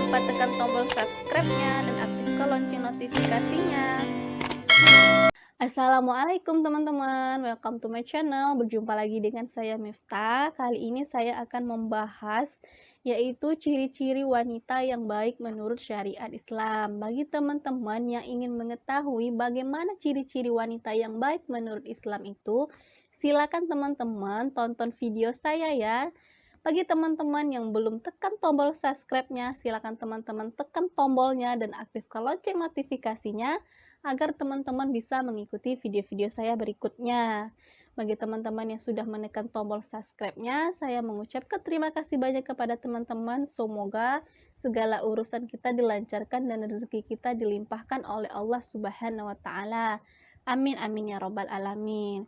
lupa tekan tombol subscribe-nya dan aktifkan lonceng notifikasinya. Assalamualaikum teman-teman, welcome to my channel. Berjumpa lagi dengan saya Miftah. Kali ini saya akan membahas yaitu ciri-ciri wanita yang baik menurut syariat Islam. Bagi teman-teman yang ingin mengetahui bagaimana ciri-ciri wanita yang baik menurut Islam itu, silakan teman-teman tonton video saya ya. Bagi teman-teman yang belum tekan tombol subscribe-nya, silakan teman-teman tekan tombolnya dan aktifkan lonceng notifikasinya agar teman-teman bisa mengikuti video-video saya berikutnya. Bagi teman-teman yang sudah menekan tombol subscribe-nya, saya mengucapkan terima kasih banyak kepada teman-teman. Semoga segala urusan kita dilancarkan dan rezeki kita dilimpahkan oleh Allah Subhanahu wa taala. Amin amin ya robbal alamin.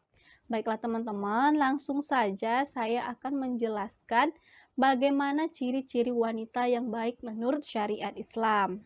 Baiklah teman-teman, langsung saja saya akan menjelaskan bagaimana ciri-ciri wanita yang baik menurut syariat Islam.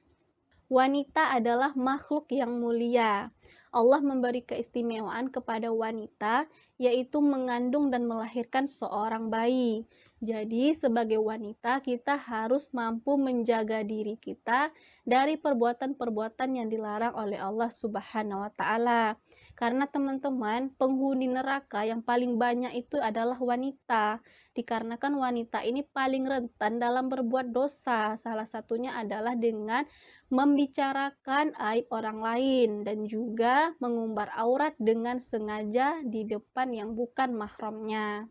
Wanita adalah makhluk yang mulia. Allah memberi keistimewaan kepada wanita, yaitu mengandung dan melahirkan seorang bayi. Jadi, sebagai wanita, kita harus mampu menjaga diri kita dari perbuatan-perbuatan yang dilarang oleh Allah Subhanahu wa Ta'ala. Karena teman-teman, penghuni neraka yang paling banyak itu adalah wanita. Dikarenakan wanita ini paling rentan dalam berbuat dosa. Salah satunya adalah dengan membicarakan aib orang lain dan juga mengumbar aurat dengan sengaja di depan yang bukan mahramnya.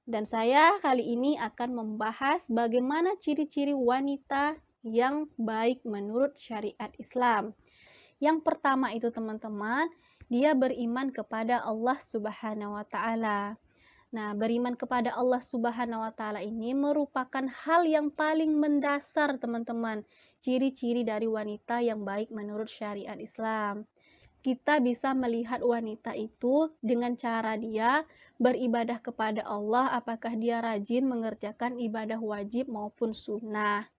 Dan saya kali ini akan membahas bagaimana ciri-ciri wanita yang baik menurut syariat Islam. Yang pertama itu teman-teman, dia beriman kepada Allah Subhanahu wa taala. Nah, beriman kepada Allah Subhanahu wa taala ini merupakan hal yang paling mendasar, teman-teman. Ciri-ciri dari wanita yang baik menurut syariat Islam. Kita bisa melihat wanita itu dengan cara dia beribadah kepada Allah, apakah dia rajin mengerjakan ibadah wajib maupun sunnah.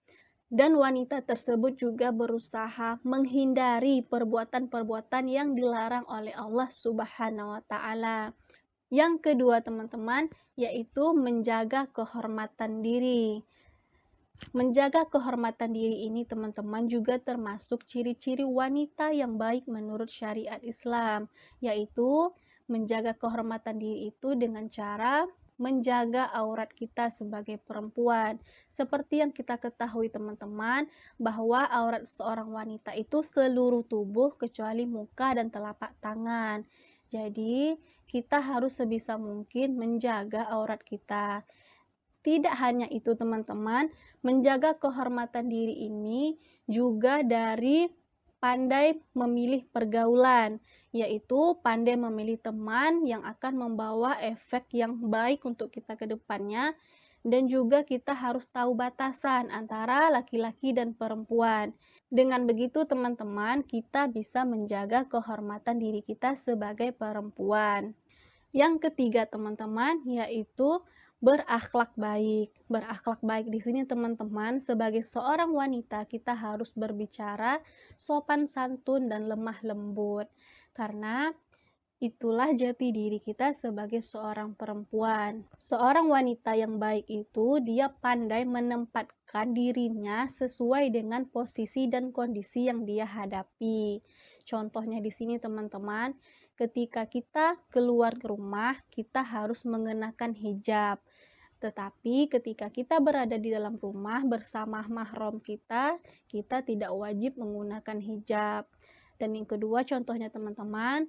Dan wanita tersebut juga berusaha menghindari perbuatan-perbuatan yang dilarang oleh Allah Subhanahu wa taala. Yang kedua teman-teman, yaitu menjaga kehormatan diri. Menjaga kehormatan diri ini teman-teman juga termasuk ciri-ciri wanita yang baik menurut syariat Islam, yaitu menjaga kehormatan diri itu dengan cara menjaga aurat kita sebagai perempuan. Seperti yang kita ketahui teman-teman, bahwa aurat seorang wanita itu seluruh tubuh kecuali muka dan telapak tangan. Jadi, kita harus sebisa mungkin menjaga aurat kita. Tidak hanya itu teman-teman, menjaga kehormatan diri ini juga dari pandai memilih pergaulan, yaitu pandai memilih teman yang akan membawa efek yang baik untuk kita ke depannya, dan juga kita harus tahu batasan antara laki-laki dan perempuan. Dengan begitu teman-teman, kita bisa menjaga kehormatan diri kita sebagai perempuan. Yang ketiga teman-teman, yaitu berakhlak baik. Berakhlak baik di sini teman-teman, sebagai seorang wanita kita harus berbicara sopan santun dan lemah lembut. Karena itulah jati diri kita sebagai seorang perempuan. Seorang wanita yang baik itu dia pandai menempatkan dirinya sesuai dengan posisi dan kondisi yang dia hadapi. Contohnya di sini teman-teman, ketika kita keluar rumah, kita harus mengenakan hijab. Tetapi ketika kita berada di dalam rumah bersama mahram kita, kita tidak wajib menggunakan hijab. Dan yang kedua contohnya teman-teman,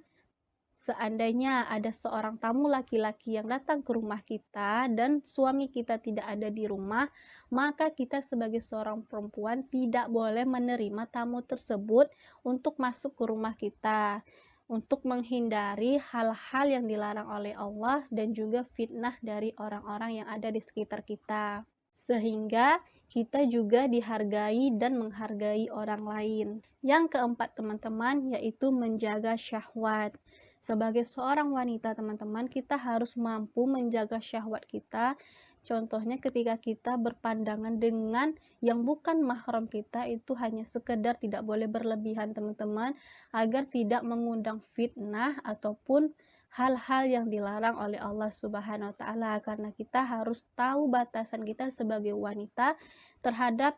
seandainya ada seorang tamu laki-laki yang datang ke rumah kita dan suami kita tidak ada di rumah, maka kita sebagai seorang perempuan tidak boleh menerima tamu tersebut untuk masuk ke rumah kita, untuk menghindari hal-hal yang dilarang oleh Allah dan juga fitnah dari orang-orang yang ada di sekitar kita. Sehingga kita juga dihargai dan menghargai orang lain. Yang keempat teman-teman, yaitu menjaga syahwat. Sebagai seorang wanita teman-teman, kita harus mampu menjaga syahwat kita. Contohnya ketika kita berpandangan dengan yang bukan mahram kita, itu hanya sekedar tidak boleh berlebihan teman-teman, agar tidak mengundang fitnah ataupun hal-hal yang dilarang oleh Allah Subhanahu wa taala. Karena kita harus tahu batasan kita sebagai wanita terhadap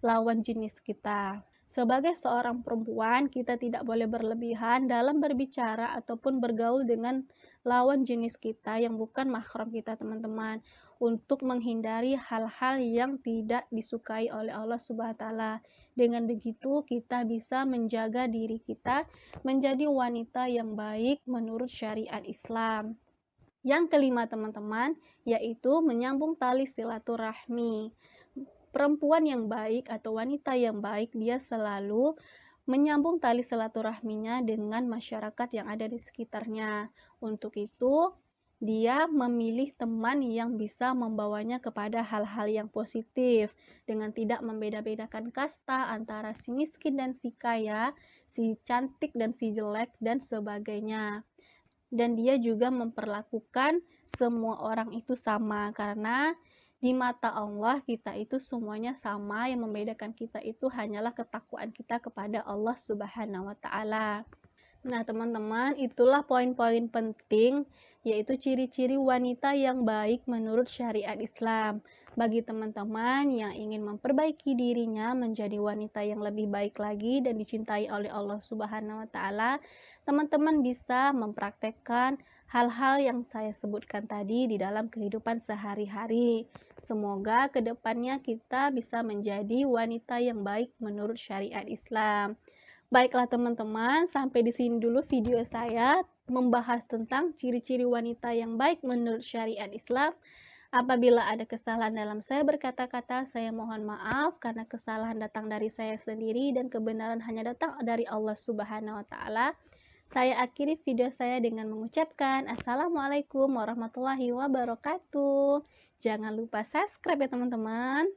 lawan jenis kita. Sebagai seorang perempuan, kita tidak boleh berlebihan dalam berbicara ataupun bergaul dengan lawan jenis kita yang bukan mahram kita, teman-teman, untuk menghindari hal-hal yang tidak disukai oleh Allah Subhanahu wa taala. Dengan begitu, kita bisa menjaga diri kita menjadi wanita yang baik menurut syariat Islam. Yang kelima, teman-teman, yaitu menyambung tali silaturahmi. Perempuan yang baik atau wanita yang baik, dia selalu menyambung tali silaturahminya dengan masyarakat yang ada di sekitarnya. Untuk itu, dia memilih teman yang bisa membawanya kepada hal-hal yang positif dengan tidak membeda-bedakan kasta antara si miskin dan si kaya, si cantik dan si jelek, dan sebagainya. Dan dia juga memperlakukan semua orang itu sama, karena di mata Allah kita itu semuanya sama, yang membedakan kita itu hanyalah ketakwaan kita kepada Allah Subhanahu wa taala. Nah, teman-teman, itulah poin-poin penting, yaitu ciri-ciri wanita yang baik menurut syariat Islam. Bagi teman-teman yang ingin memperbaiki dirinya menjadi wanita yang lebih baik lagi dan dicintai oleh Allah Subhanahu wa taala, teman-teman bisa mempraktekkan hal-hal yang saya sebutkan tadi di dalam kehidupan sehari-hari. Semoga kedepannya kita bisa menjadi wanita yang baik menurut syariat Islam. Baiklah teman-teman, sampai di sini dulu video saya membahas tentang ciri-ciri wanita yang baik menurut syariat Islam. Apabila ada kesalahan dalam saya berkata-kata, saya mohon maaf karena kesalahan datang dari saya sendiri dan kebenaran hanya datang dari Allah Subhanahu wa taala. Saya akhiri video saya dengan mengucapkan Assalamualaikum warahmatullahi wabarakatuh. Jangan lupa subscribe ya teman-teman.